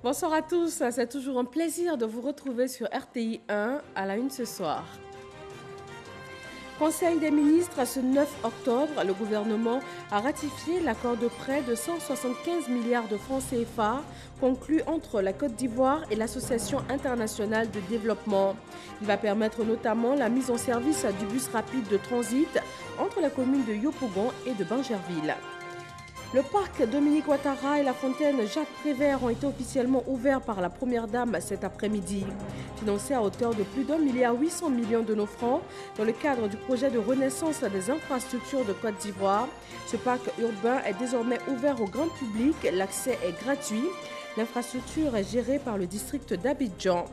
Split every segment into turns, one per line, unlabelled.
Bonsoir à tous, c'est toujours un plaisir de vous retrouver sur RTI 1 à la une ce soir. Conseil des ministres, ce 9 octobre, le gouvernement a ratifié l'accord de prêt de 175 milliards de francs CFA conclu entre la Côte d'Ivoire et l'Association internationale de développement. Il va permettre notamment la mise en service du bus rapide de transit entre la commune de Yopougon et de Bingerville. Le parc Dominique Ouattara et la fontaine Jacques Prévert ont été officiellement ouverts par la première dame cet après-midi. Financés à hauteur de plus d'1,8 milliard de nos francs dans le cadre du projet de renaissance des infrastructures de Côte d'Ivoire, ce parc urbain est désormais ouvert au grand public. L'accès est gratuit. L'infrastructure est gérée par le district d'Abidjan.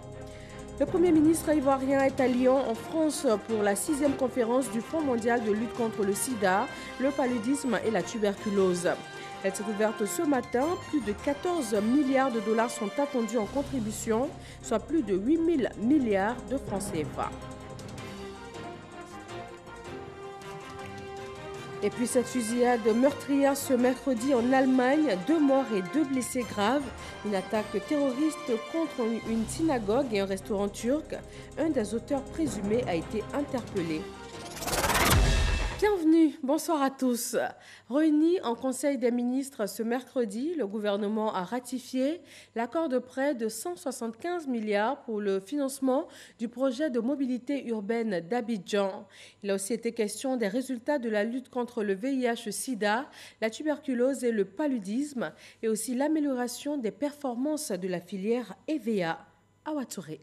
Le Premier ministre ivoirien est à Lyon, en France, pour la 6e conférence du Fonds mondial de lutte contre le sida, le paludisme et la tuberculose. Elle s'est ouverte ce matin. Plus de 14 milliards de dollars sont attendus en contribution, soit plus de 8 000 milliards de francs CFA. Et puis cette fusillade meurtrière ce mercredi en Allemagne, 2 morts et 2 blessés graves. Une attaque terroriste contre une synagogue et un restaurant turc. Un des auteurs présumés a été interpellé. Bienvenue, bonsoir à tous. Réunis en Conseil des ministres ce mercredi, le gouvernement a ratifié l'accord de prêt de 175 milliards pour le financement du projet de mobilité urbaine d'Abidjan. Il a aussi été question des résultats de la lutte contre le VIH-Sida, la tuberculose et le paludisme, et aussi l'amélioration des performances de la filière EVA. Awa Touré.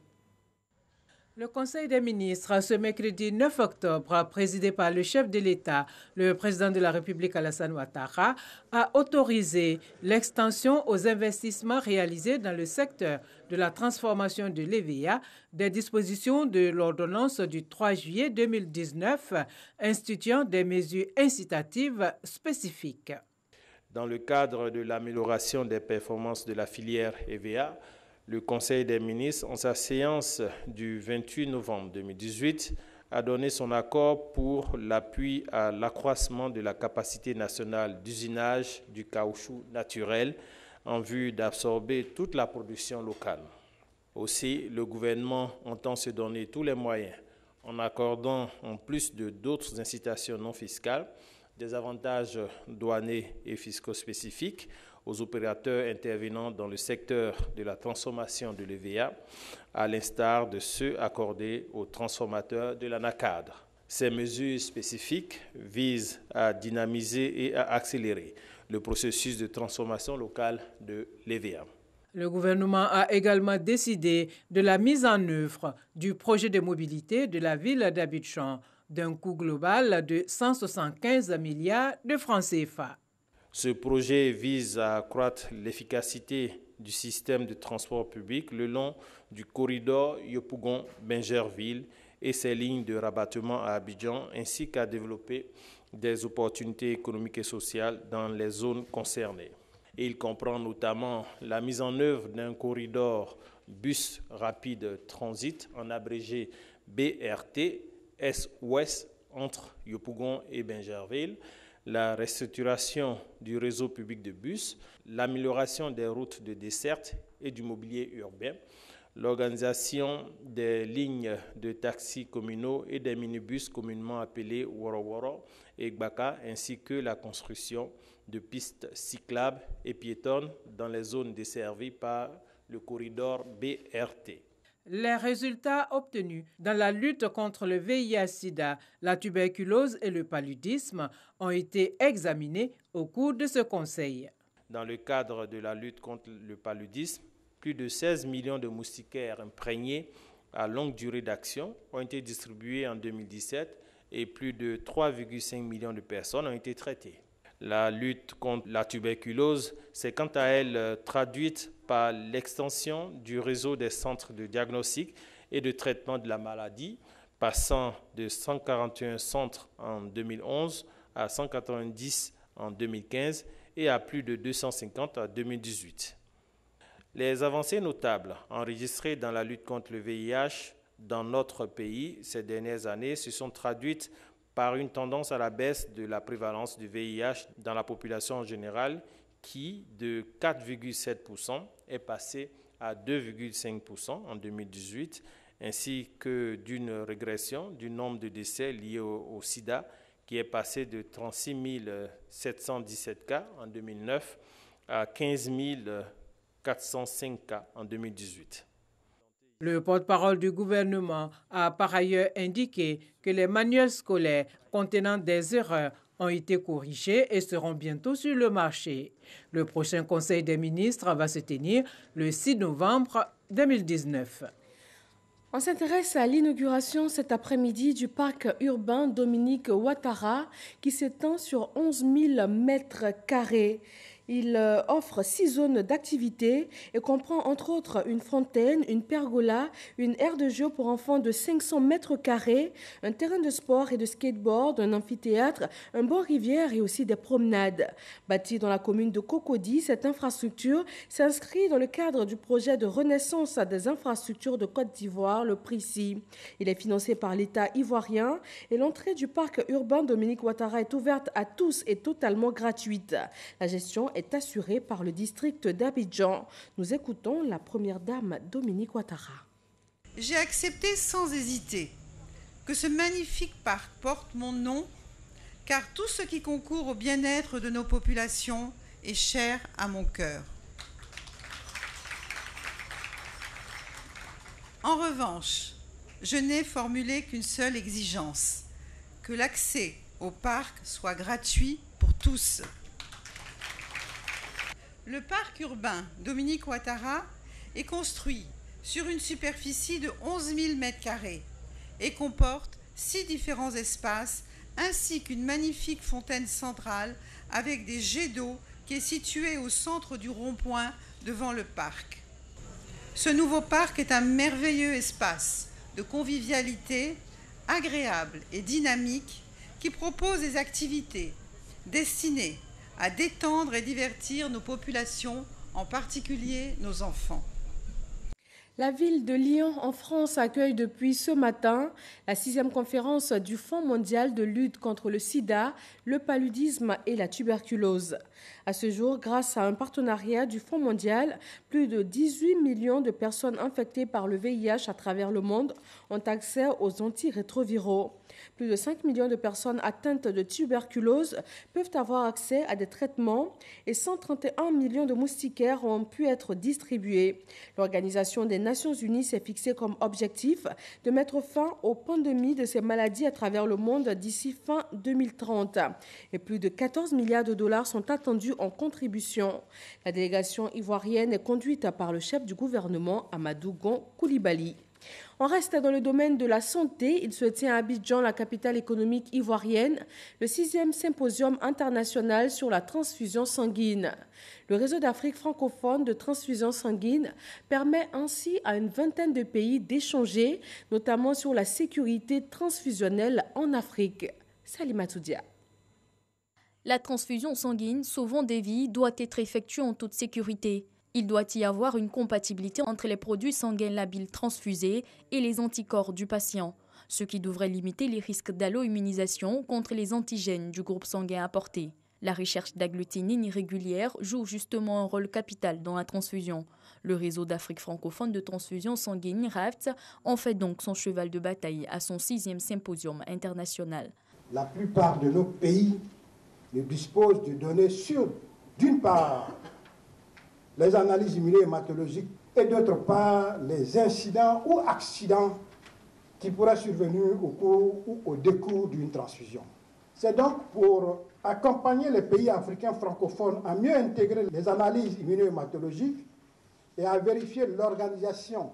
Le Conseil des ministres, ce mercredi 9 octobre, présidé par le chef de l'État, le président de la République Alassane Ouattara, a autorisé l'extension aux investissements réalisés dans le secteur de la transformation de l'EVA des dispositions de l'ordonnance du 3 juillet 2019 instituant des mesures incitatives spécifiques.
Dans le cadre de l'amélioration des performances de la filière EVA, le Conseil des ministres, en sa séance du 28 novembre 2018, a donné son accord pour l'appui à l'accroissement de la capacité nationale d'usinage du caoutchouc naturel en vue d'absorber toute la production locale. Aussi, le gouvernement entend se donner tous les moyens en accordant, en plus de d'autres incitations non fiscales, des avantages douaniers et fiscaux spécifiques aux opérateurs intervenant dans le secteur de la transformation de l'EVA, à l'instar de ceux accordés aux transformateurs de l'ANACADRE. Ces mesures spécifiques visent à dynamiser et à accélérer le processus de transformation locale de l'EVA.
Le gouvernement a également décidé de la mise en œuvre du projet de mobilité de la ville d'Abidjan, d'un coût global de 175 milliards de francs CFA.
Ce projet vise à accroître l'efficacité du système de transport public le long du corridor Yopougon-Bingerville et ses lignes de rabattement à Abidjan, ainsi qu'à développer des opportunités économiques et sociales dans les zones concernées. Et il comprend notamment la mise en œuvre d'un corridor bus rapide transit, en abrégé BRT, Est-Ouest, entre Yopougon et Bingerville, la restructuration du réseau public de bus, l'amélioration des routes de desserte et du mobilier urbain, l'organisation des lignes de taxis communaux et des minibus communément appelés Woro Woro et Gbaka, ainsi que la construction de pistes cyclables et piétonnes dans les zones desservies par le corridor BRT.
Les résultats obtenus dans la lutte contre le VIH-Sida, la tuberculose et le paludisme ont été examinés au cours de ce conseil.
Dans le cadre de la lutte contre le paludisme, plus de 16 millions de moustiquaires imprégnés à longue durée d'action ont été distribués en 2017 et plus de 3,5 millions de personnes ont été traitées. La lutte contre la tuberculose s'est quant à elle traduite par l'extension du réseau des centres de diagnostic et de traitement de la maladie, passant de 141 centres en 2011 à 190 en 2015 et à plus de 250 en 2018. Les avancées notables enregistrées dans la lutte contre le VIH dans notre pays ces dernières années se sont traduites par une tendance à la baisse de la prévalence du VIH dans la population en général qui, de 4,7%, est passé à 2,5% en 2018, ainsi que d'une régression du nombre de décès liés au sida, qui est passé de 36 717 cas en 2009 à 15 405 cas en 2018.
Le porte-parole du gouvernement a par ailleurs indiqué que les manuels scolaires contenant des erreurs ont été corrigés et seront bientôt sur le marché. Le prochain Conseil des ministres va se tenir le 6 novembre 2019.
On s'intéresse à l'inauguration cet après-midi du parc urbain Dominique Ouattara qui s'étend sur 11 000 mètres carrés. Il offre 6 zones d'activité et comprend entre autres une fontaine, une pergola, une aire de jeu pour enfants de 500 mètres carrés, un terrain de sport et de skateboard, un amphithéâtre, un bord rivière et aussi des promenades. Bâtie dans la commune de Cocody, cette infrastructure s'inscrit dans le cadre du projet de renaissance des infrastructures de Côte d'Ivoire, le PRICI. Il est financé par l'État ivoirien et l'entrée du parc urbain Dominique Ouattara est ouverte à tous et totalement gratuite. La gestion est assurée par le district d'Abidjan. Nous écoutons la première dame Dominique Ouattara.
J'ai accepté sans hésiter que ce magnifique parc porte mon nom, car tout ce qui concourt au bien-être de nos populations est cher à mon cœur. En revanche, je n'ai formulé qu'une seule exigence, que l'accès au parc soit gratuit pour tous. Le parc urbain Dominique Ouattara est construit sur une superficie de 11 000 m² et comporte 6 différents espaces ainsi qu'une magnifique fontaine centrale avec des jets d'eau qui est située au centre du rond-point devant le parc. Ce nouveau parc est un merveilleux espace de convivialité agréable et dynamique qui propose des activités destinées à détendre et divertir nos populations, en particulier nos enfants.
La ville de Lyon, en France, accueille depuis ce matin la 6e conférence du Fonds mondial de lutte contre le sida, le paludisme et la tuberculose. À ce jour, grâce à un partenariat du Fonds mondial, plus de 18 millions de personnes infectées par le VIH à travers le monde ont accès aux antirétroviraux. Plus de 5 millions de personnes atteintes de tuberculose peuvent avoir accès à des traitements et 131 millions de moustiquaires ont pu être distribués. L'Organisation des Nations Unies s'est fixée comme objectif de mettre fin aux pandémies de ces maladies à travers le monde d'ici fin 2030. Et plus de 14 milliards de dollars sont attendus en contribution. La délégation ivoirienne est conduite par le chef du gouvernement, Amadou Gon Coulibaly. On reste dans le domaine de la santé. Il se tient à Abidjan, la capitale économique ivoirienne, le 6e symposium international sur la transfusion sanguine. Le réseau d'Afrique francophone de transfusion sanguine permet ainsi à une vingtaine de pays d'échanger, notamment sur la sécurité transfusionnelle en Afrique. Salimatou Dia.
La transfusion sanguine sauvant des vies doit être effectuée en toute sécurité. Il doit y avoir une compatibilité entre les produits sanguins labiles transfusés et les anticorps du patient, ce qui devrait limiter les risques d'allo-immunisation contre les antigènes du groupe sanguin apporté. La recherche d'agglutinine irrégulière joue justement un rôle capital dans la transfusion. Le réseau d'Afrique francophone de transfusion sanguine, RAFT, en fait donc son cheval de bataille à son 6e symposium international.
La plupart de nos pays ne disposent de données sur, d'une part, les analyses immunohématologiques et d'autre part les incidents ou accidents qui pourraient survenir au cours ou au décours d'une transfusion. C'est donc pour accompagner les pays africains francophones à mieux intégrer les analyses immunohématologiques et à vérifier l'organisation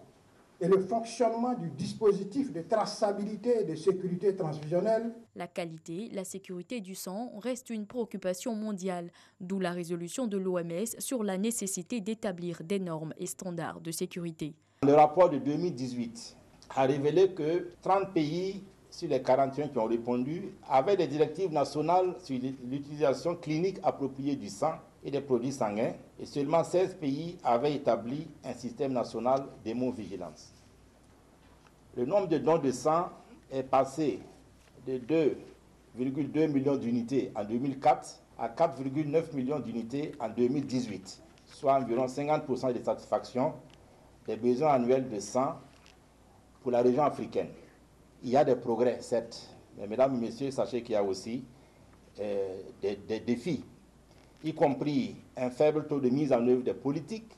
et le fonctionnement du dispositif de traçabilité et de sécurité transfusionnelle.
La qualité, la sécurité du sang reste une préoccupation mondiale, d'où la résolution de l'OMS sur la nécessité d'établir des normes et standards de sécurité.
Le rapport de 2018 a révélé que 30 pays sur les 41 qui ont répondu avaient des directives nationales sur l'utilisation clinique appropriée du sang et des produits sanguins, et seulement 16 pays avaient établi un système national d'hémovigilance. Le nombre de dons de sang est passé de 2,2 millions d'unités en 2004 à 4,9 millions d'unités en 2018, soit environ 50% de satisfaction des besoins annuels de sang pour la région africaine. Il y a des progrès, certes, mais mesdames et messieurs, sachez qu'il y a aussi des défis, y compris un faible taux de mise en œuvre des politiques.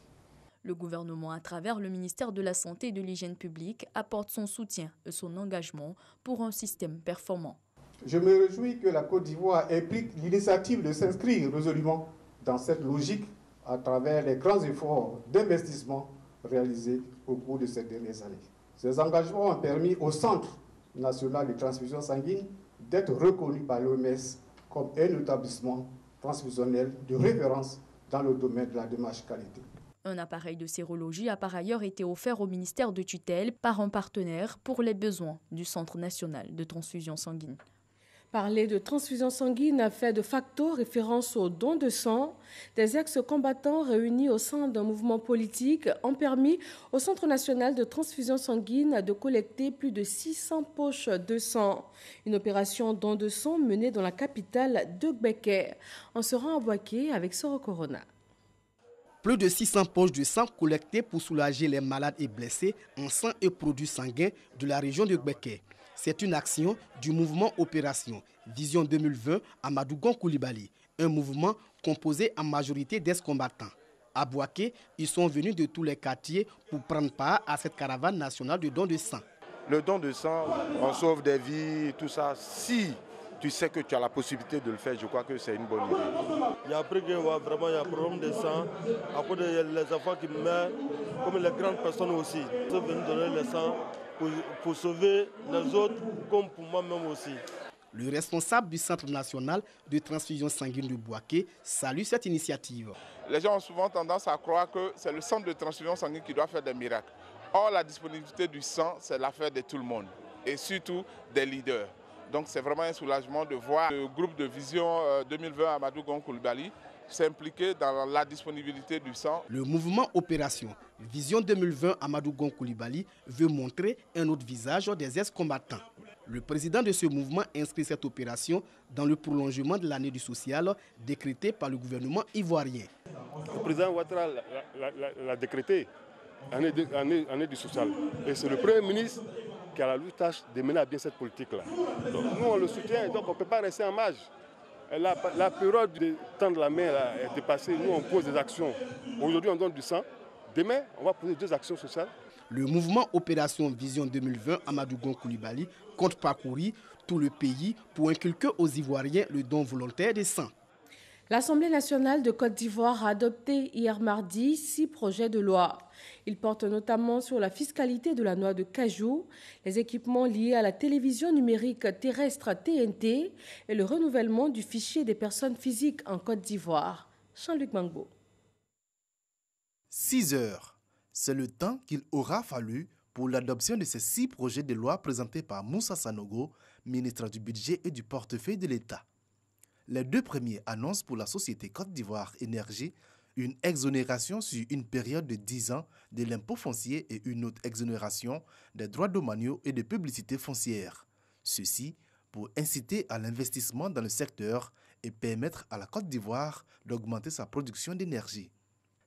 Le gouvernement, à travers le ministère de la Santé et de l'Hygiène publique, apporte son soutien et son engagement pour un système performant.
Je me réjouis que la Côte d'Ivoire ait pris l'initiative de s'inscrire résolument dans cette logique à travers les grands efforts d'investissement réalisés au cours de ces dernières années. Ces engagements ont permis au Centre national de transfusion sanguine d'être reconnu par l'OMS comme un établissement transfusionnel de référence dans le domaine de la démarche qualité.
Un appareil de sérologie a par ailleurs été offert au ministère de tutelle par un partenaire pour les besoins du Centre national de transfusion sanguine.
Parler de transfusion sanguine fait de facto référence au don de sang. Des ex-combattants réunis au sein d'un mouvement politique ont permis au Centre national de transfusion sanguine de collecter plus de 600 poches de sang. Une opération don de sang menée dans la capitale de Gbeke. On se rend à Boaké avec Soro Corona.
Plus de 600 poches de sang collectées pour soulager les malades et blessés en sang et produits sanguins de la région de Gbeke. C'est une action du mouvement Opération Vision 2020 Amadou Gon Coulibaly, un mouvement composé en majorité d'ex-combattants. À Boaké, ils sont venus de tous les quartiers pour prendre part à cette caravane nationale de don de sang.
Le don de sang, on sauve des vies, tout ça. Si tu sais que tu as la possibilité de le faire, je crois que c'est une bonne idée.
Il y a appris qu'il y a vraiment un problème de sang. Après, les enfants qui meurent, comme les grandes personnes aussi. Ils sont venus donner le sang pour sauver les autres, comme pour moi-même aussi.
Le responsable du Centre national de transfusion sanguine de Boaké salue cette initiative.
Les gens ont souvent tendance à croire que c'est le centre de transfusion sanguine qui doit faire des miracles. Or, la disponibilité du sang, c'est l'affaire de tout le monde, et surtout des leaders. Donc c'est vraiment un soulagement de voir le groupe de Vision 2020 Amadou Gon Coulibaly s'impliquer dans la disponibilité du sang.
Le mouvement Opération Vision 2020 Amadou Gon Coulibaly veut montrer un autre visage des ex-combattants. Le président de ce mouvement inscrit cette opération dans le prolongement de l'année du social décrétée par le gouvernement ivoirien.
Le président Ouattara l'a décrété, année du social. Et c'est le Premier ministre qui a la lourde tâche de mener à bien cette politique-là. Donc nous, on le soutient, donc on ne peut pas rester en marge. La période de tendre la main est dépassée. Nous, on pose des actions. Aujourd'hui, on donne du sang. Demain, on va poser 2 actions sociales.
Le mouvement Opération Vision 2020 Amadou Gon Coulibaly compte parcourir tout le pays pour inculquer aux Ivoiriens le don volontaire de sang.
L'Assemblée nationale de Côte d'Ivoire a adopté hier mardi 6 projets de loi. Ils portent notamment sur la fiscalité de la noix de cajou, les équipements liés à la télévision numérique terrestre TNT et le renouvellement du fichier des personnes physiques en Côte d'Ivoire. Jean-Luc Mangbo.
6 heures, c'est le temps qu'il aura fallu pour l'adoption de ces 6 projets de loi présentés par Moussa Sanogo, ministre du Budget et du Portefeuille de l'État. Les 2 premiers annoncent pour la société Côte d'Ivoire Énergie une exonération sur une période de 10 ans de l'impôt foncier et une autre exonération des droits domaniaux et de publicité foncière. Ceci pour inciter à l'investissement dans le secteur et permettre à la Côte d'Ivoire d'augmenter sa production d'énergie.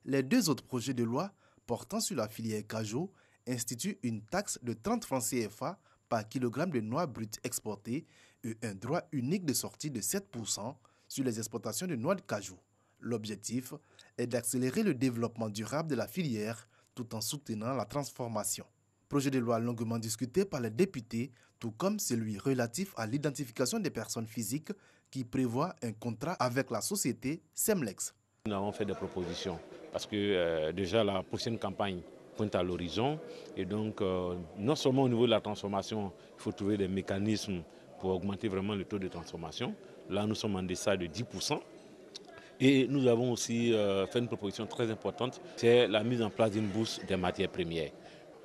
Les 2 autres projets de loi portant sur la filière cajou instituent une taxe de 30 francs CFA par kilogramme de noix brutes exportées et un droit unique de sortie de 7% sur les exportations de noix de cajou. L'objectif est d'accélérer le développement durable de la filière tout en soutenant la transformation. Projet de loi longuement discuté par les députés, tout comme celui relatif à l'identification des personnes physiques qui prévoit un contrat avec la société Semlex.
Nous avons fait des propositions parce que déjà la prochaine campagne pointe à l'horizon et donc non seulement au niveau de la transformation, il faut trouver des mécanismes pour augmenter vraiment le taux de transformation. Là, nous sommes en deçà de 10%. Et nous avons aussi fait une proposition très importante, c'est la mise en place d'une bourse des matières premières.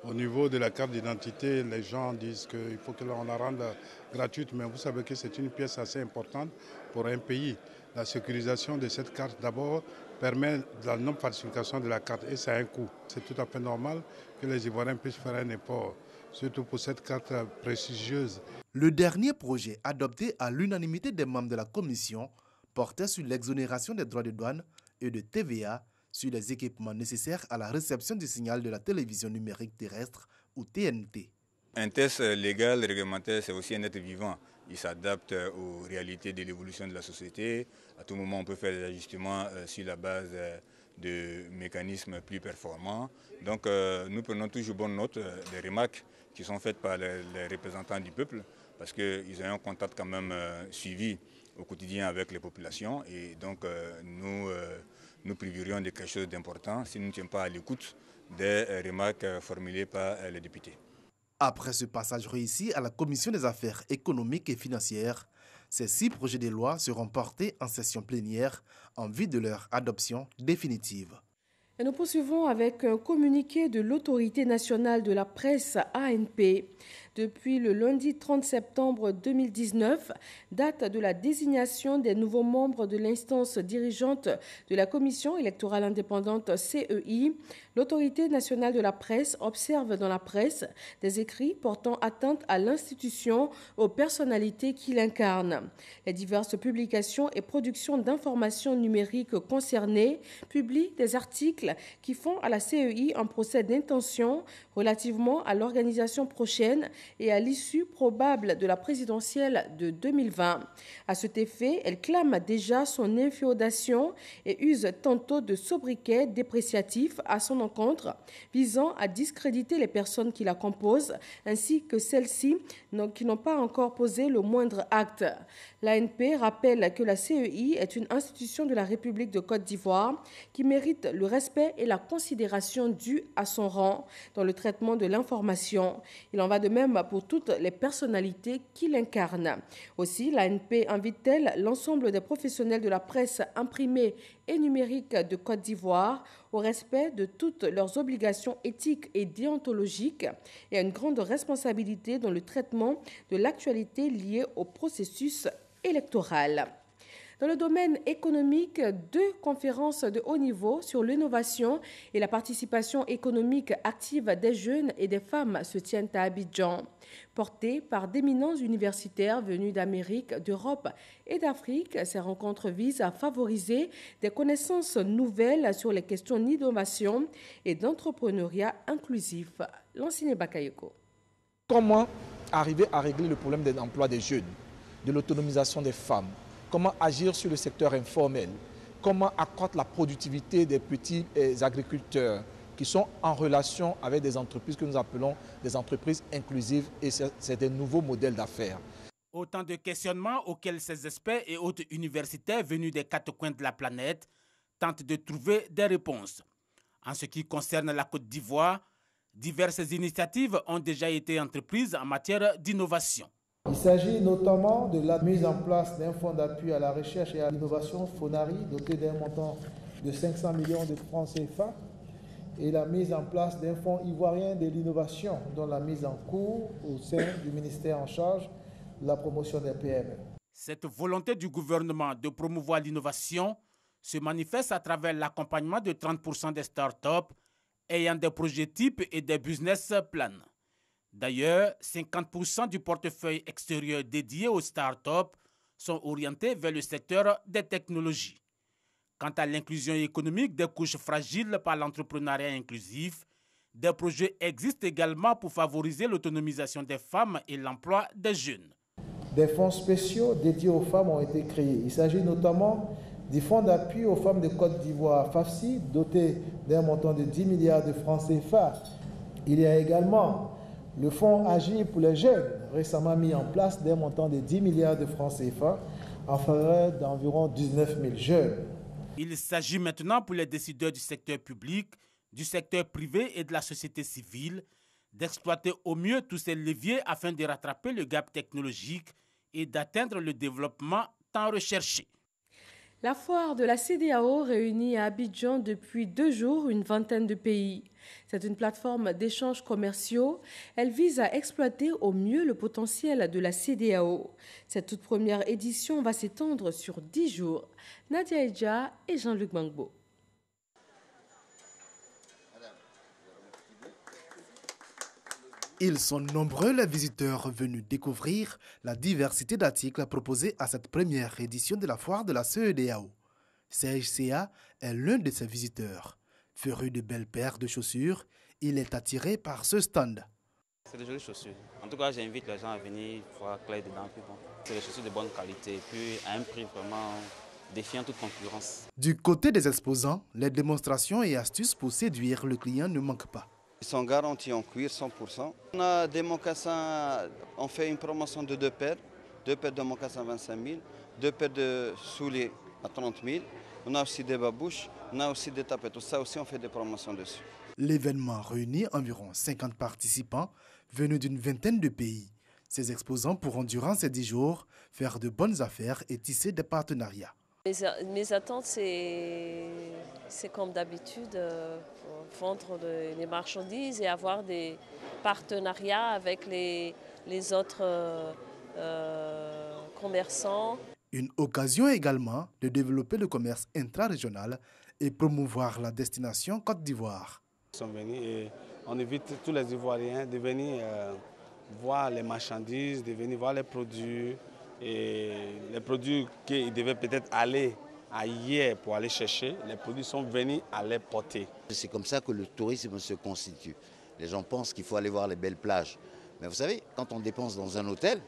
Au niveau de la carte d'identité, les gens disent qu'il faut qu'on la rende gratuite, mais vous savez que c'est une pièce assez importante pour un pays. La sécurisation de cette carte, d'abord, permet la non-falsification de la carte et ça a un coût. C'est tout à fait normal que les Ivoiriens puissent faire un effort, surtout pour cette carte prestigieuse.
Le dernier projet adopté à l'unanimité des membres de la commission portait sur l'exonération des droits de douane et de TVA sur les équipements nécessaires à la réception du signal de la télévision numérique terrestre ou TNT.
Un test légal, réglementaire, c'est aussi un être vivant. Il s'adapte aux réalités de l'évolution de la société. À tout moment, on peut faire des ajustements sur la base de mécanismes plus performants. Donc nous prenons toujours bonne note des remarques qui sont faites par les représentants du peuple parce qu'ils ont un contact quand même suivi au quotidien avec les populations. Et donc nous priverions de quelque chose d'important si nous ne sommes pas à l'écoute des remarques formulées par les députés.
Après ce passage réussi à la Commission des affaires économiques et financières, ces 6 projets de loi seront portés en session plénière en vue de leur adoption définitive.
Et nous poursuivons avec un communiqué de l'Autorité nationale de la presse ANP. Depuis le lundi 30 septembre 2019, date de la désignation des nouveaux membres de l'instance dirigeante de la Commission électorale indépendante CEI, l'Autorité nationale de la presse observe dans la presse des écrits portant atteinte à l'institution, aux personnalités qui l'incarnent. Les diverses publications et productions d'informations numériques concernées publient des articles qui font à la CEI un procès d'intention relativement à l'organisation prochaine et à l'issue probable de la présidentielle de 2020. À cet effet, elle clame déjà son inféodation et use tantôt de sobriquets dépréciatifs à son encontre, visant à discréditer les personnes qui la composent, ainsi que celles-ci qui n'ont pas encore posé le moindre acte. L'ANP rappelle que la CEI est une institution de la République de Côte d'Ivoire qui mérite le respect et la considération due à son rang dans le traitement de l'information. Il en va de même pour toutes les personnalités qui l'incarnent. Aussi, l'ANP invite-t-elle l'ensemble des professionnels de la presse imprimée et numérique de Côte d'Ivoire au respect de toutes leurs obligations éthiques et déontologiques et à une grande responsabilité dans le traitement de l'actualité liée au processus électoral. Dans le domaine économique, 2 conférences de haut niveau sur l'innovation et la participation économique active des jeunes et des femmes se tiennent à Abidjan. Portées par d'éminents universitaires venus d'Amérique, d'Europe et d'Afrique, ces rencontres visent à favoriser des connaissances nouvelles sur les questions d'innovation et d'entrepreneuriat inclusif. Lancine Bakayoko.
Comment arriver à régler le problème de l'emploi des jeunes, de l'autonomisation des femmes? Comment agir sur le secteur informel? Comment accroître la productivité des petits agriculteurs qui sont en relation avec des entreprises que nous appelons des entreprises inclusives et c'est des nouveaux modèles d'affaires.
Autant de questionnements auxquels ces experts et autres universitaires venus des 4 coins de la planète tentent de trouver des réponses. En ce qui concerne la Côte d'Ivoire, diverses initiatives ont déjà été entreprises en matière d'innovation.
Il s'agit notamment de la mise en place d'un fonds d'appui à la recherche et à l'innovation FONARI doté d'un montant de 500 millions de francs CFA et la mise en place d'un fonds ivoirien de l'innovation dont la mise en cours au sein du ministère en charge de la promotion des PME.
Cette volonté du gouvernement de promouvoir l'innovation se manifeste à travers l'accompagnement de 30% des startups ayant des projets types et des business plans. D'ailleurs, 50% du portefeuille extérieur dédié aux startups sont orientés vers le secteur des technologies. Quant à l'inclusion économique des couches fragiles par l'entrepreneuriat inclusif, des projets existent également pour favoriser l'autonomisation des femmes et l'emploi des jeunes.
Des fonds spéciaux dédiés aux femmes ont été créés. Il s'agit notamment du fonds d'appui aux femmes de Côte d'Ivoire, FAFSI, doté d'un montant de 10 milliards de francs CFA. Il y a également le fonds Agir pour les jeunes, récemment mis en place d'un montant de 10 milliards de francs CFA en faveur d'environ 19 000 jeunes.
Il s'agit maintenant pour les décideurs du secteur public, du secteur privé et de la société civile d'exploiter au mieux tous ces leviers afin de rattraper le gap technologique et d'atteindre le développement tant recherché.
La foire de la CEDEAO réunit à Abidjan depuis 2 jours une vingtaine de pays. C'est une plateforme d'échanges commerciaux. Elle vise à exploiter au mieux le potentiel de la CEDEAO. Cette toute première édition va s'étendre sur 10 jours. Nadia Edja et Jean-Luc Bangbo.
Ils sont nombreux les visiteurs venus découvrir la diversité d'articles proposés à cette première édition de la foire de la CEDEAO. Serge Sea est l'un de ces visiteurs. Féru de belles paires de chaussures, il est attiré par ce stand.
C'est de jolies chaussures. En tout cas, j'invite les gens à venir voir clair dedans. Bon. C'est des chaussures de bonne qualité et puis à un prix vraiment défiant toute concurrence.
Du côté des exposants, les démonstrations et astuces pour séduire le client ne manquent pas.
Ils sont garantis en cuir 100%. On a des mocassins, on fait une promotion de 2 paires. 2 paires de mocassins 25 000, 2 paires de souliers à 30 000. On a aussi des babouches, on a aussi des tapettes. Tout ça aussi, on fait des promotions dessus.
L'événement réunit environ 50 participants venus d'une vingtaine de pays. Ces exposants pourront durant ces 10 jours faire de bonnes affaires et tisser des partenariats.
Mes attentes, c'est comme d'habitude, vendre les marchandises et avoir des partenariats avec les autres commerçants.
Une occasion également de développer le commerce intra-régional et promouvoir la destination Côte d'Ivoire.
Nous sommes venus et on invite tous les Ivoiriens de venir voir les marchandises, de venir voir les produits. Et les produits qu'ils devaient peut-être aller ailleurs pour aller chercher, les produits sont venus à les porter.
C'est comme ça que le tourisme se constitue. Les gens pensent qu'il faut aller voir les belles plages. Mais vous savez, quand on dépense dans un hôtel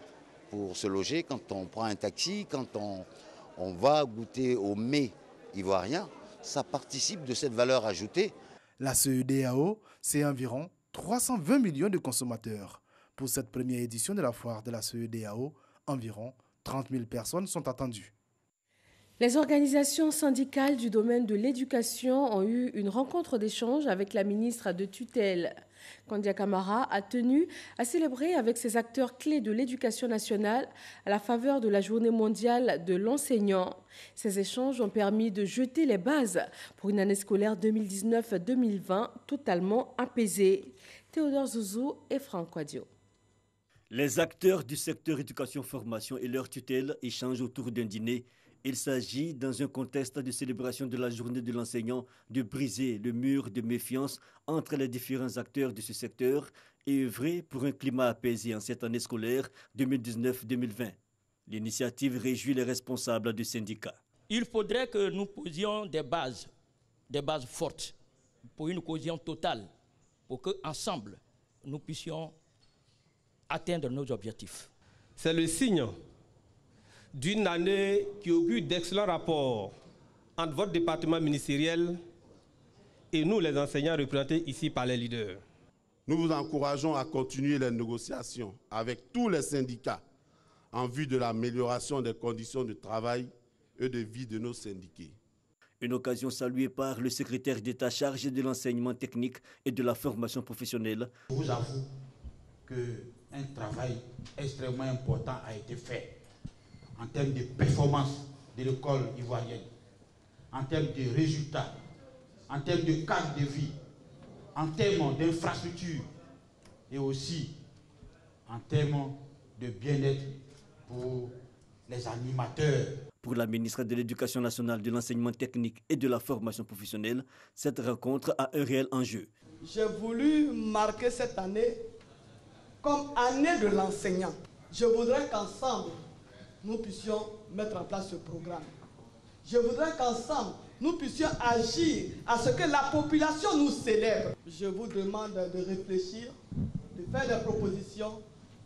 pour se loger, quand on prend un taxi, quand on va goûter au mets ivoirien, ça participe de cette valeur ajoutée.
La CEDEAO, c'est environ 320 millions de consommateurs. Pour cette première édition de la foire de la CEDEAO, environ 30 000 personnes sont attendues.
Les organisations syndicales du domaine de l'éducation ont eu une rencontre d'échange avec la ministre de tutelle. Kandia Camara a tenu à célébrer avec ses acteurs clés de l'éducation nationale à la faveur de la Journée mondiale de l'enseignant. Ces échanges ont permis de jeter les bases pour une année scolaire 2019-2020 totalement apaisée. Théodore Zouzou et Franck Wadio.
Les acteurs du secteur éducation-formation et leur tutelle échangent autour d'un dîner. Il s'agit, dans un contexte de célébration de la journée de l'enseignant, de briser le mur de méfiance entre les différents acteurs de ce secteur et œuvrer pour un climat apaisé en cette année scolaire 2019-2020. L'initiative réjouit les responsables du syndicat.
Il faudrait que nous posions des bases fortes pour une cohésion totale, pour qu'ensemble, nous puissions atteindre nos objectifs.
C'est le signe d'une année qui augure d'excellents rapports entre votre département ministériel et nous, les enseignants représentés ici par les leaders.
Nous vous encourageons à continuer les négociations avec tous les syndicats en vue de l'amélioration des conditions de travail et de vie de nos syndiqués.
Une occasion saluée par le secrétaire d'État chargé de l'enseignement technique et de la formation professionnelle.
Je vous avoue qu'un travail extrêmement important a été fait en termes de performance de l'école ivoirienne, en termes de résultats, en termes de cadre de vie, en termes d'infrastructures et aussi en termes de bien-être pour les animateurs.
Pour la ministre de l'Éducation nationale, de l'enseignement technique et de la formation professionnelle, cette rencontre a un réel enjeu.
J'ai voulu marquer cette année comme année de l'enseignant. Je voudrais qu'ensemble, nous puissions mettre en place ce programme. Je voudrais qu'ensemble, nous puissions agir à ce que la population nous célèbre. Je vous demande de réfléchir, de faire des propositions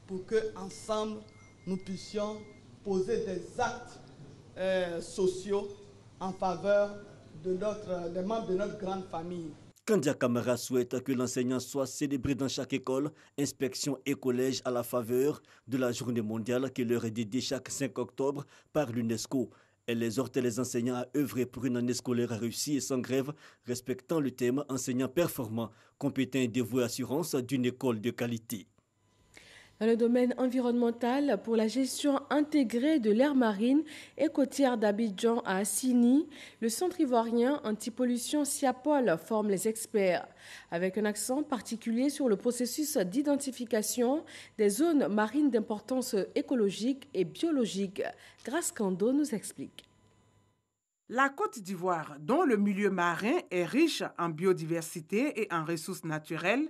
pour qu'ensemble, nous puissions poser des actes sociaux en faveur des membres de notre grande famille.
Kandia Camara souhaite que l'enseignant soit célébré dans chaque école, inspection et collège à la faveur de la journée mondiale qui leur est dédiée chaque 5 octobre par l'UNESCO. Elle exhorte les enseignants à œuvrer pour une année scolaire réussie et sans grève, respectant le thème enseignant performant, compétent et dévoué assurance d'une école de qualité.
Dans le domaine environnemental, pour la gestion intégrée de l'aire marine et côtière d'Abidjan à Assini, le Centre ivoirien anti-pollution SIAPOL forme les experts, avec un accent particulier sur le processus d'identification des zones marines d'importance écologique et biologique. Grace Kando nous explique.
La Côte d'Ivoire, dont le milieu marin est riche en biodiversité et en ressources naturelles,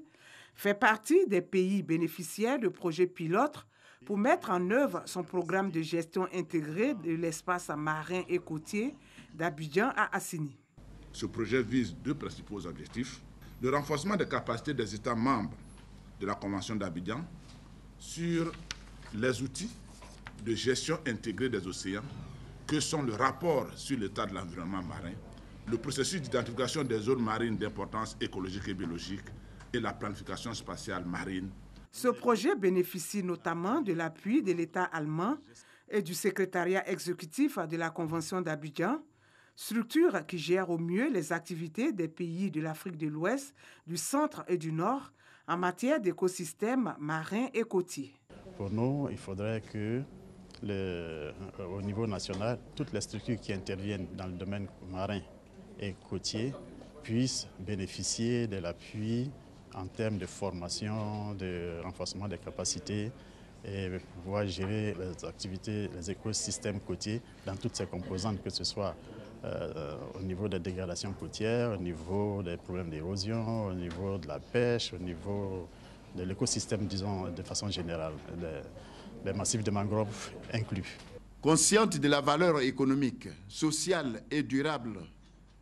fait partie des pays bénéficiaires de projets pilotes pour mettre en œuvre son programme de gestion intégrée de l'espace marin et côtier d'Abidjan à Assini.
Ce projet vise deux principaux objectifs. Le renforcement des capacités des États membres de la Convention d'Abidjan sur les outils de gestion intégrée des océans, que sont le rapport sur l'état de l'environnement marin, le processus d'identification des zones marines d'importance écologique et biologique et la planification spatiale marine.
Ce projet bénéficie notamment de l'appui de l'État allemand et du secrétariat exécutif de la Convention d'Abidjan, structure qui gère au mieux les activités des pays de l'Afrique de l'Ouest, du Centre et du Nord en matière d'écosystèmes marins et côtiers.
Pour nous, il faudrait que, au niveau national, toutes les structures qui interviennent dans le domaine marin et côtier puissent bénéficier de l'appui en termes de formation, de renforcement des capacités et pouvoir gérer les activités, les écosystèmes côtiers dans toutes ses composantes, que ce soit au niveau des dégradations côtières, au niveau des problèmes d'érosion, au niveau de la pêche, au niveau de l'écosystème, disons, de façon générale, les massifs de mangroves inclus.
Consciente de la valeur économique, sociale et durable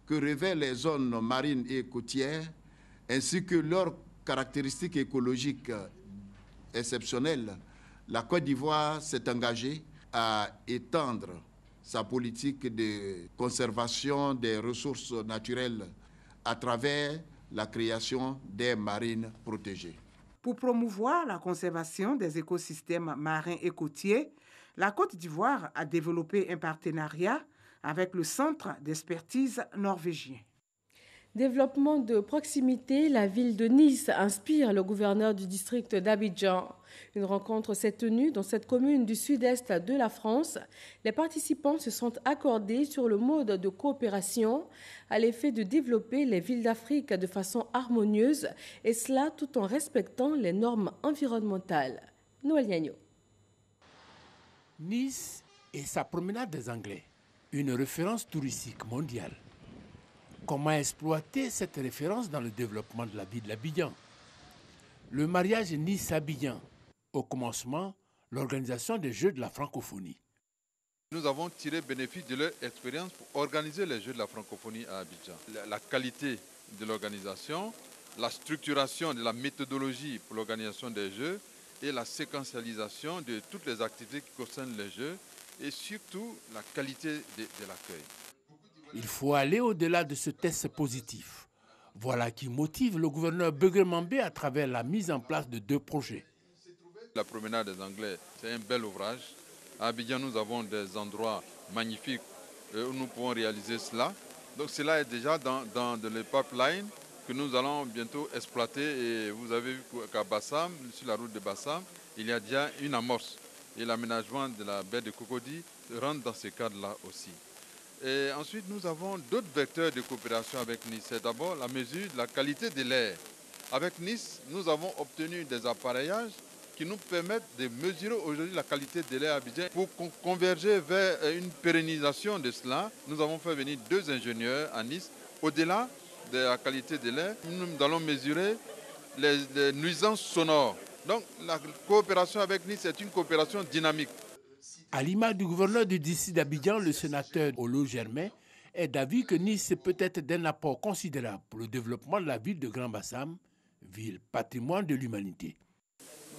que révèlent les zones marines et côtières, ainsi que leurs caractéristiques écologiques exceptionnelles, la Côte d'Ivoire s'est engagée à étendre sa politique de conservation des ressources naturelles à travers la création d'aires marines protégées.
Pour promouvoir la conservation des écosystèmes marins et côtiers, la Côte d'Ivoire a développé un partenariat avec le Centre d'expertise norvégien.
Développement de proximité, la ville de Nice inspire le gouverneur du district d'Abidjan. Une rencontre s'est tenue dans cette commune du sud-est de la France. Les participants se sont accordés sur le mode de coopération à l'effet de développer les villes d'Afrique de façon harmonieuse, et cela tout en respectant les normes environnementales. Noël Gagnon.
Nice et sa promenade des Anglais, une référence touristique mondiale. Comment exploiter cette référence dans le développement de la ville d'Abidjan? Le mariage Nice-Abidjan. Au commencement, l'organisation des Jeux de la francophonie.
Nous avons tiré bénéfice de leur expérience pour organiser les Jeux de la francophonie à Abidjan. La qualité de l'organisation, la structuration de la méthodologie pour l'organisation des Jeux et la séquentialisation de toutes les activités qui concernent les Jeux et surtout la qualité de l'accueil.
Il faut aller au-delà de ce test positif. Voilà qui motive le gouverneur Beguer-Mambé à travers la mise en place de deux projets.
La promenade des Anglais, c'est un bel ouvrage. À Abidjan, nous avons des endroits magnifiques où nous pouvons réaliser cela. Donc cela est déjà dans les pipelines que nous allons bientôt exploiter. Et vous avez vu qu'à Bassam, sur la route de Bassam, il y a déjà une amorce. Et l'aménagement de la baie de Cocody rentre dans ce cadre-là aussi. Et ensuite, nous avons d'autres vecteurs de coopération avec Nice. C'est d'abord la mesure de la qualité de l'air. Avec Nice, nous avons obtenu des appareillages qui nous permettent de mesurer aujourd'hui la qualité de l'air à Abidjan. Pour converger vers une pérennisation de cela, nous avons fait venir deux ingénieurs à Nice. Au-delà de la qualité de l'air, nous allons mesurer les nuisances sonores. Donc la coopération avec Nice est une coopération dynamique.
À l'image du gouverneur du district d'Abidjan, le sénateur Olo Germain est d'avis que Nice peut être d'un apport considérable pour le développement de la ville de Grand Bassam, ville patrimoine de l'humanité.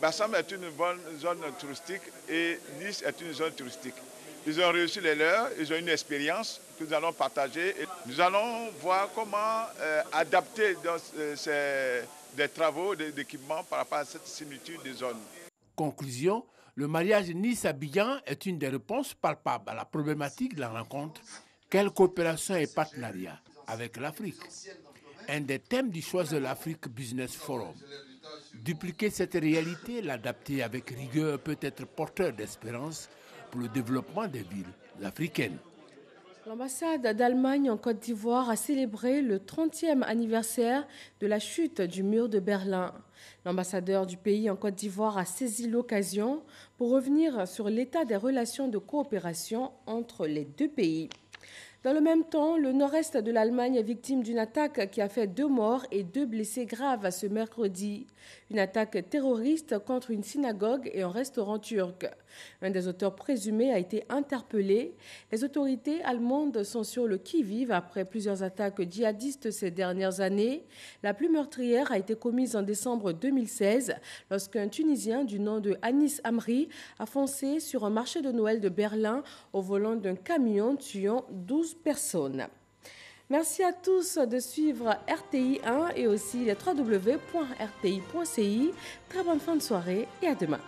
Bassam est une bonne zone touristique et Nice est une zone touristique. Ils ont réussi les leurs, ils ont une expérience que nous allons partager. Et nous allons voir comment adapter des travaux, d'équipements par rapport à cette similitude des zones.
Conclusion, le mariage Nice-Abidjan est une des réponses palpables à la problématique de la rencontre. Quelle coopération et partenariat avec l'Afrique? Un des thèmes du choix de l'Afrique Business Forum. Dupliquer cette réalité, l'adapter avec rigueur peut être porteur d'espérance pour le développement des villes africaines.
L'ambassade d'Allemagne en Côte d'Ivoire a célébré le 30e anniversaire de la chute du mur de Berlin. L'ambassadeur du pays en Côte d'Ivoire a saisi l'occasion pour revenir sur l'état des relations de coopération entre les deux pays. Dans le même temps, le nord-est de l'Allemagne est victime d'une attaque qui a fait 2 morts et 2 blessés graves ce mercredi. Une attaque terroriste contre une synagogue et un restaurant turc. Un des auteurs présumés a été interpellé. Les autorités allemandes sont sur le qui-vive après plusieurs attaques djihadistes ces dernières années. La plus meurtrière a été commise en décembre 2016 lorsqu'un Tunisien du nom de Anis Amri a foncé sur un marché de Noël de Berlin au volant d'un camion tuant 12 personnes. Merci à tous de suivre RTI 1 et aussi les www.rti.ci. Très bonne fin de soirée et à demain.